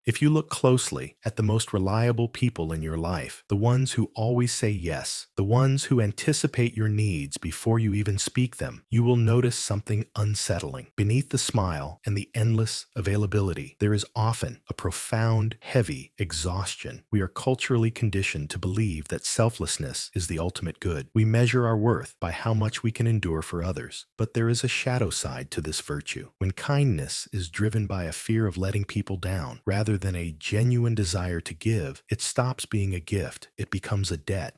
If you look closely at the most reliable people in your life, the ones who always say yes, the ones who anticipate your needs before you even speak them, you will notice something unsettling. Beneath the smile and the endless availability, there is often a profound, heavy exhaustion. We are culturally conditioned to believe that selflessness is the ultimate good. We measure our worth by how much we can endure for others. But there is a shadow side to this virtue. When kindness is driven by a fear of letting people down, rather than a genuine desire to give, it stops being a gift. It becomes a debt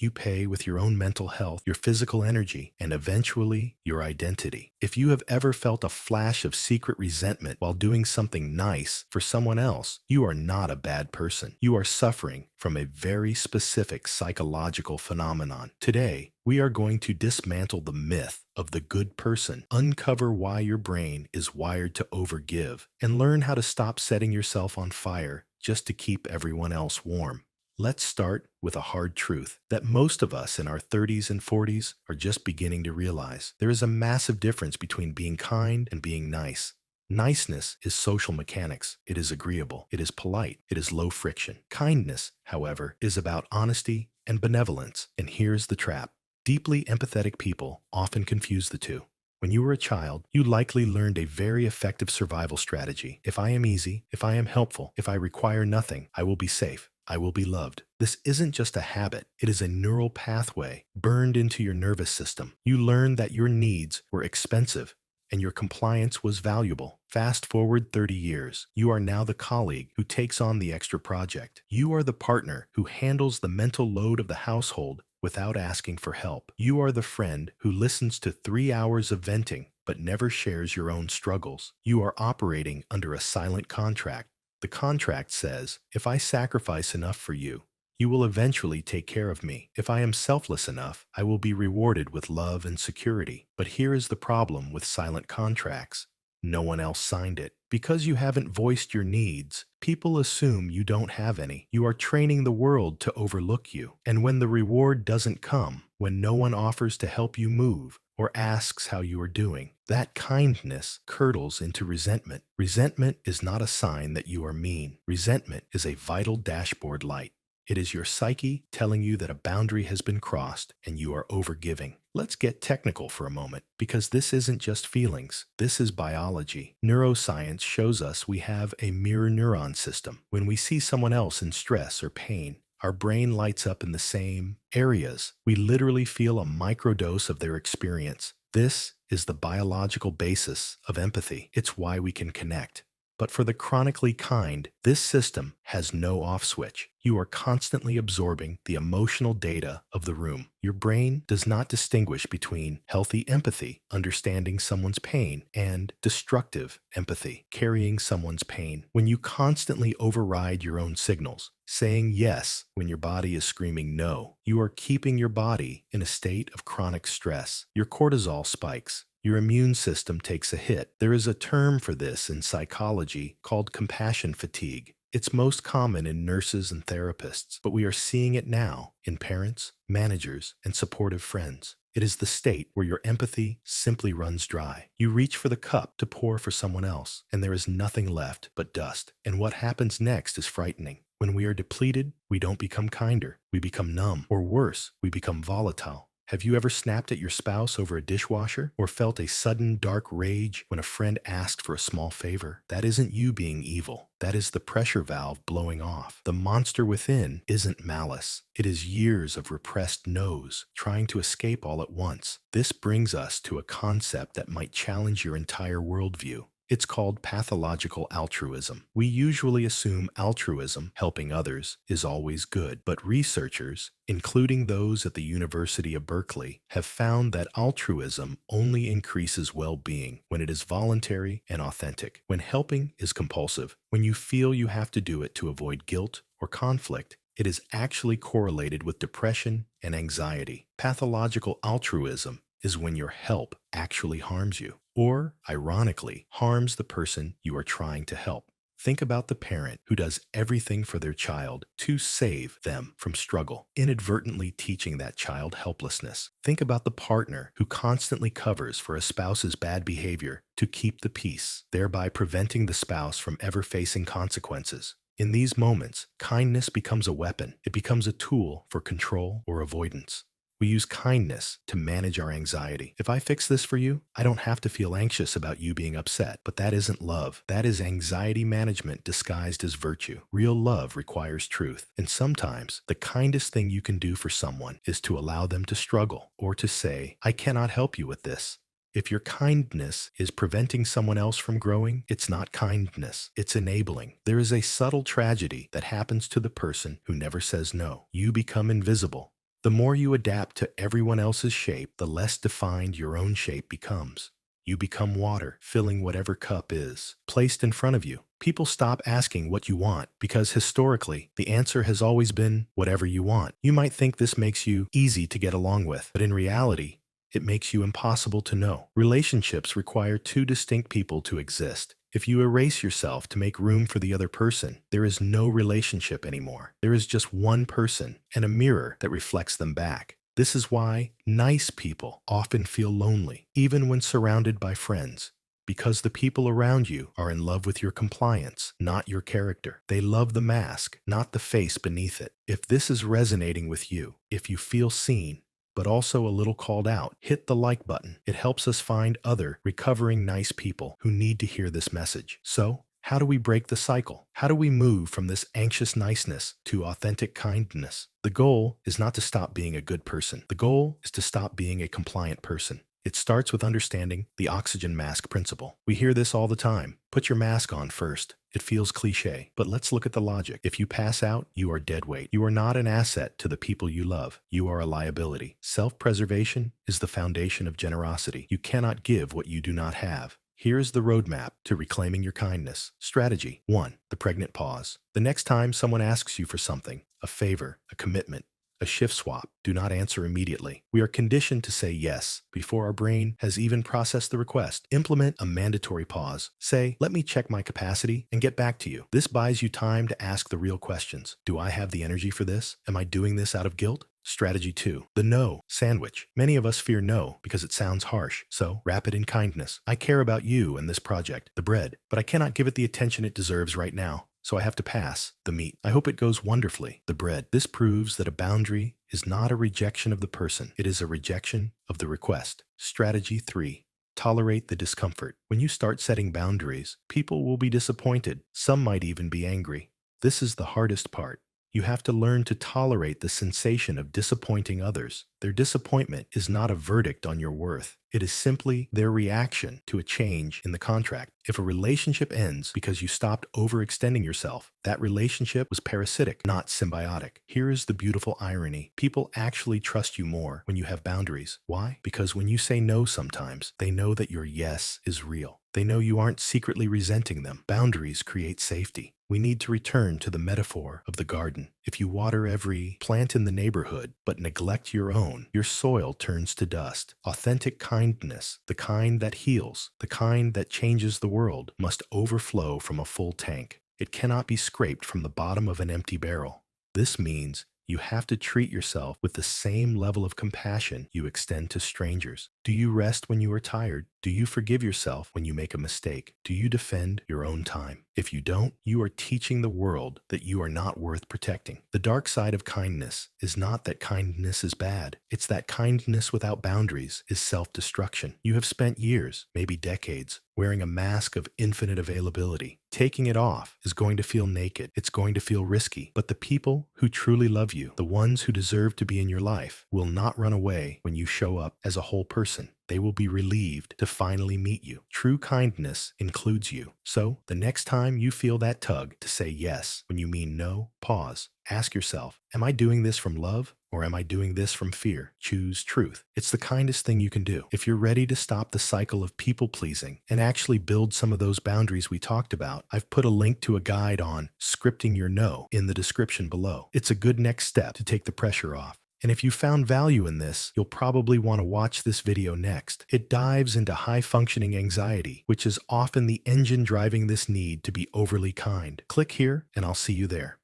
you pay with your own mental health, your physical energy, and eventually your identity. If you have ever felt a flash of secret resentment while doing something nice for someone else, you are not a bad person. You are suffering from a very specific psychological phenomenon. Today, we are going to dismantle the myth of the good person, uncover why your brain is wired to overgive, and learn how to stop setting yourself on fire just to keep everyone else warm. Let's start with a hard truth that most of us in our 30s and 40s are just beginning to realize. There is a massive difference between being kind and being nice. Niceness is social mechanics. It is agreeable. It is polite. It is low friction. Kindness, however, is about honesty and benevolence. And here's the trap. Deeply empathetic people often confuse the two. When you were a child, you likely learned a very effective survival strategy. If I am easy, if I am helpful, if I require nothing, I will be safe. I will be loved. This isn't just a habit. It is a neural pathway burned into your nervous system. You learned that your needs were expensive and your compliance was valuable. Fast forward 30 years. You are now the colleague who takes on the extra project. You are the partner who handles the mental load of the household without asking for help. You are the friend who listens to 3 hours of venting but never shares your own struggles. You are operating under a silent contract. The contract says, if I sacrifice enough for you, you will eventually take care of me. If I am selfless enough, I will be rewarded with love and security. But here is the problem with silent contracts. No one else signed it. Because you haven't voiced your needs, people assume you don't have any. You are training the world to overlook you. And when the reward doesn't come, when no one offers to help you move or asks how you are doing, that kindness curdles into resentment. Resentment is not a sign that you are mean. Resentment is a vital dashboard light. It is your psyche telling you that a boundary has been crossed and you are overgiving. Let's get technical for a moment, because this isn't just feelings. This is biology. Neuroscience shows us we have a mirror neuron system. When we see someone else in stress or pain, our brain lights up in the same areas. We literally feel a microdose of their experience. This is the biological basis of empathy. It's why we can connect. But for the chronically kind, this system has no off switch. You are constantly absorbing the emotional data of the room. Your brain does not distinguish between healthy empathy, understanding someone's pain, and destructive empathy, carrying someone's pain. When you constantly override your own signals, saying yes when your body is screaming no, you are keeping your body in a state of chronic stress. Your cortisol spikes. Your immune system takes a hit. There is a term for this in psychology called compassion fatigue. It's most common in nurses and therapists, but we are seeing it now in parents, managers, and supportive friends. It is the state where your empathy simply runs dry. You reach for the cup to pour for someone else, and there is nothing left but dust. And what happens next is frightening. When we are depleted, we don't become kinder. We become numb, or worse, we become volatile. Have you ever snapped at your spouse over a dishwasher or felt a sudden dark rage when a friend asked for a small favor? That isn't you being evil. That is the pressure valve blowing off. The monster within isn't malice. It is years of repressed no's trying to escape all at once. This brings us to a concept that might challenge your entire worldview. It's called pathological altruism. We usually assume altruism, helping others, is always good, but researchers, including those at the University of Berkeley, have found that altruism only increases well-being when it is voluntary and authentic. When helping is compulsive, when you feel you have to do it to avoid guilt or conflict, it is actually correlated with depression and anxiety. Pathological altruism is when your help actually harms you, or, ironically, harms the person you are trying to help. Think about the parent who does everything for their child to save them from struggle, inadvertently teaching that child helplessness. Think about the partner who constantly covers for a spouse's bad behavior to keep the peace, thereby preventing the spouse from ever facing consequences. In these moments, kindness becomes a weapon. It becomes a tool for control or avoidance. We use kindness to manage our anxiety. If I fix this for you, I don't have to feel anxious about you being upset. But that isn't love. That is anxiety management disguised as virtue. Real love requires truth. And sometimes the kindest thing you can do for someone is to allow them to struggle or to say, I cannot help you with this. If your kindness is preventing someone else from growing, it's not kindness, it's enabling. There is a subtle tragedy that happens to the person who never says no. You become invisible. The more you adapt to everyone else's shape, the less defined your own shape becomes. You become water, filling whatever cup is placed in front of you. People stop asking what you want because historically, the answer has always been whatever you want. You might think this makes you easy to get along with, but in reality, it makes you impossible to know. Relationships require two distinct people to exist. If you erase yourself to make room for the other person, there is no relationship anymore. There is just one person and a mirror that reflects them back. This is why nice people often feel lonely, even when surrounded by friends, because the people around you are in love with your compliance, not your character. They love the mask, not the face beneath it. If this is resonating with you, if you feel seen, but also a little called out, hit the like button. It helps us find other recovering nice people who need to hear this message. So, how do we break the cycle? How do we move from this anxious niceness to authentic kindness? The goal is not to stop being a good person. The goal is to stop being a compliant person. It starts with understanding the oxygen mask principle. We hear this all the time. Put your mask on first. It feels cliche, but let's look at the logic. If you pass out, you are dead weight. You are not an asset to the people you love. You are a liability. Self-preservation is the foundation of generosity. You cannot give what you do not have. Here is the roadmap to reclaiming your kindness. Strategy 1. The pregnant pause. The next time someone asks you for something, a favor, a commitment, a shift swap, do not answer immediately. We are conditioned to say yes before our brain has even processed the request. Implement a mandatory pause. Say, let me check my capacity and get back to you. This buys you time to ask the real questions. Do I have the energy for this? Am I doing this out of guilt? Strategy 2. The no sandwich. Many of us fear no because it sounds harsh. So wrap it in kindness. I care about you and this project, the bread, but I cannot give it the attention it deserves right now. So I have to pass. The meat. I hope it goes wonderfully. The bread. This proves that a boundary is not a rejection of the person. It is a rejection of the request. Strategy 3. Tolerate the discomfort. When you start setting boundaries, people will be disappointed. Some might even be angry. This is the hardest part. You have to learn to tolerate the sensation of disappointing others. Their disappointment is not a verdict on your worth. It is simply their reaction to a change in the contract. If a relationship ends because you stopped overextending yourself, that relationship was parasitic, not symbiotic. Here is the beautiful irony. People actually trust you more when you have boundaries. Why? Because when you say no sometimes, they know that your yes is real. They know you aren't secretly resenting them. Boundaries create safety. We need to return to the metaphor of the garden. If you water every plant in the neighborhood but neglect your own, your soil turns to dust. Authentic kindness, the kind that heals, the kind that changes the world, must overflow from a full tank. It cannot be scraped from the bottom of an empty barrel. This means you have to treat yourself with the same level of compassion you extend to strangers. Do you rest when you are tired? Do you forgive yourself when you make a mistake? Do you defend your own time? If you don't, you are teaching the world that you are not worth protecting. The dark side of kindness is not that kindness is bad. It's that kindness without boundaries is self-destruction. You have spent years, maybe decades, wearing a mask of infinite availability. Taking it off is going to feel naked. It's going to feel risky. But the people who truly love you, the ones who deserve to be in your life, will not run away when you show up as a whole person. They will be relieved to finally meet you. True kindness includes you. So, the next time you feel that tug to say yes when you mean no, pause. Ask yourself, am I doing this from love or am I doing this from fear? Choose truth. It's the kindest thing you can do. If you're ready to stop the cycle of people-pleasing and actually build some of those boundaries we talked about, I've put a link to a guide on scripting your no in the description below. It's a good next step to take the pressure off. And if you found value in this, you'll probably want to watch this video next. It dives into high-functioning anxiety, which is often the engine driving this need to be overly kind. Click here, and I'll see you there.